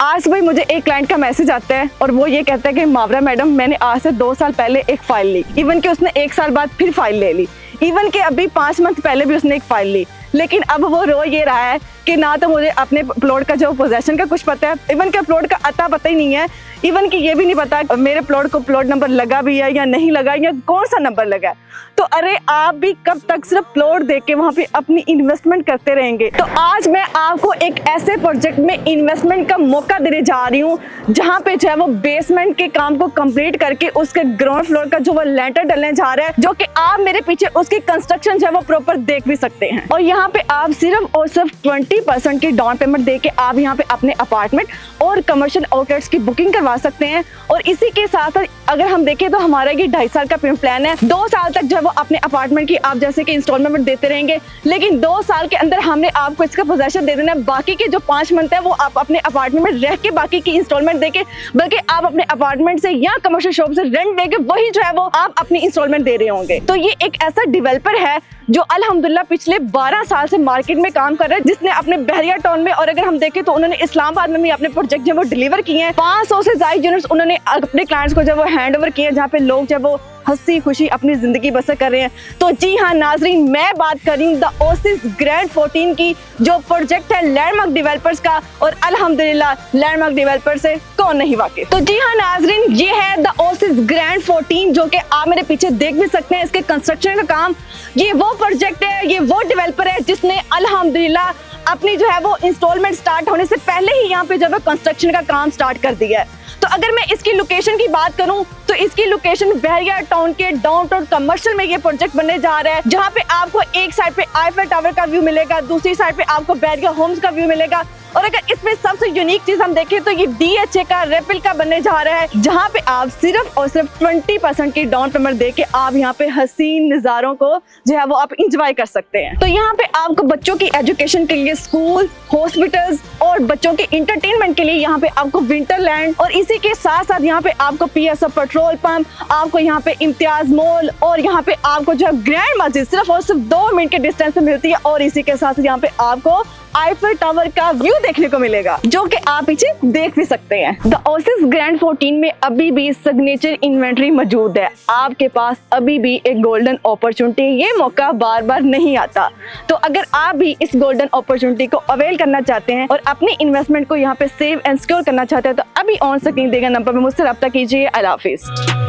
आज भाई मुझे एक क्लाइंट का मैसेज आता है और वो ये कहता है कि मावरा मैडम मैंने आज से 2 साल पहले एक फाइल ली, इवन कि उसने 1 साल बाद फिर फाइल ले ली, इवन कि अभी 5 मंथ पहले भी उसने एक फाइल ली, लेकिन अब वो रो ये रहा है कि ना तो मुझे अपने प्लॉट का जो पोजेशन का कुछ पता है, इवन के प्लॉट का अता पता ही नहीं है, इवन कि ये भी नहीं पता मेरे प्लॉट को प्लॉट नंबर लगा भी है या नहीं लगा या कौन सा नंबर लगा है। तो अरे आप भी कब तक सिर्फ प्लॉट देख के वहाँ पे अपनी इन्वेस्टमेंट करते रहेंगे। तो आज मैं आपको एक ऐसे प्रोजेक्ट में इन्वेस्टमेंट का मौका देने जा रही हूँ जहाँ पे जो है वो बेसमेंट के काम को कंप्लीट करके उसके ग्राउंड फ्लोर का जो वो लेंटर डलने जा रहा है, जो कि आप मेरे पीछे उसकी कंस्ट्रक्शन जो है वो प्रॉपर देख भी सकते हैं। और यहाँ पे आप सिर्फ और सिर्फ 20% की डाउन पेमेंट दे के आप यहाँ पे अपने अपार्टमेंट और कमर्शियल आउटलेट्स की बुकिंग करवा सकते हैं। और इसी के साथ साथ अगर हम देखें तो हमारा ये 2.5 साल का पेमेंट प्लान है। 2 साल तक जो है वो अपने अपार्टमेंट की आप जैसे कि इंस्टॉलमेंट देते रहेंगे, लेकिन 2 साल के अंदर हमने आपको इसका पोजेशन दे देना है। बाकी के जो 5 मंथ है वो आप अपने अपार्टमेंट में रह के बाकी की इंस्टॉलमेंट देके, बल्कि आप अपने अपार्टमेंट से या कमर्शियल शॉप से रेंट देके वही जो है वो आप अपनी इंस्टॉलमेंट दे रहे होंगे। तो ये एक ऐसा डेवलपर है जो अल्हम्दुलिल्लाह पिछले 12 साल से मार्केट में काम कर रहा है, जिसने अपने बहरिया टाउन में और अगर हम देखें तो उन्होंने इस्लामाबाद में भी अपने प्रोजेक्ट जो वो डिलीवर किए हैं। 500 से ज्यादा यूनिट्स उन्होंने अपने क्लाइंट्स को जब वो हैंड ओवर किए, जहाँ पे लोग जब वो हंसी खुशी अपनी जिंदगी बसर कर रहे हैं। तो जी हाँ नाजरीन, मैं बात कर रही हूँ द ओसिस ग्रैंड 14 की, जो प्रोजेक्ट है लैंडमार्क डेवलपर्स का। और अल्हम्दुलिल्लाह लैंडमार्क डेवलपर से कौन नहीं वाकिफ। तो जी हाँ नाजरीन, ये है द ओसिस ग्रैंड 14 जो कि आप मेरे पीछे देख भी सकते हैं। इसके कंस्ट्रक्शन का काम, ये वो प्रोजेक्ट है, ये वो डेवलपर है जिसने अल्हम्दुलिल्लाह अपनी जो है वो इंस्टॉलमेंट स्टार्ट होने से पहले ही यहाँ पे जब कंस्ट्रक्शन का काम स्टार्ट कर दिया है। तो अगर मैं इसकी लोकेशन की बात करूं तो इसकी लोकेशन बहरिया टाउन के डाउनटाउन कमर्शियल में ये प्रोजेक्ट बनने जा रहा है, जहां पे आपको एक साइड पे आईफल टावर का व्यू मिलेगा, दूसरी साइड पे आपको बहरिया होम्स का व्यू मिलेगा। और अगर इसमें सबसे यूनिक चीज हम देखें तो ये DHA का रेप्लिका बनने जा रहा है, जहां पे आप सिर्फ और सिर्फ 20% की डाउन पेमेंट दे के आप यहाँ पे हसीन नजारों को जो है वो आप इंजॉय कर सकते हैं। तो यहाँ पे आपको बच्चों की एजुकेशन के लिए स्कूल, हॉस्पिटल्स और बच्चों के इंटरटेनमेंट के लिए यहाँ पे आपको विंटरलैंड, और इसी के साथ साथ यहाँ पे आपको PSF पेट्रोल पंप, आपको यहाँ पे इम्तियाज मॉल, और यहाँ पे आपको जो है ग्रैंड मस्जिद सिर्फ और सिर्फ 2 मिनट के डिस्टेंस पे मिलती है। और इसी के साथ यहाँ पे आपको आईफल टावर का व्यू देखने को मिलेगा, जो कि आप पीछे देख भी सकते हैं। द ओसिस ग्रैंड 14 में अभी भी सिग्नेचर इन्वेंट्री मौजूद है। आपके पास अभी भी एक गोल्डन अपॉर्चुनिटी, ये मौका बार बार नहीं आता। तो अगर आप भी इस गोल्डन अपॉर्चुनिटी को अवेल करना चाहते हैं और अपनी इन्वेस्टमेंट को यहाँ पे सेव एंड सिक्योर करना चाहते हैं तो अभी ऑन स्क्रीन दिए गए नंबर पर मुझसे रब्ता कीजिए। अल्लाह हाफिज।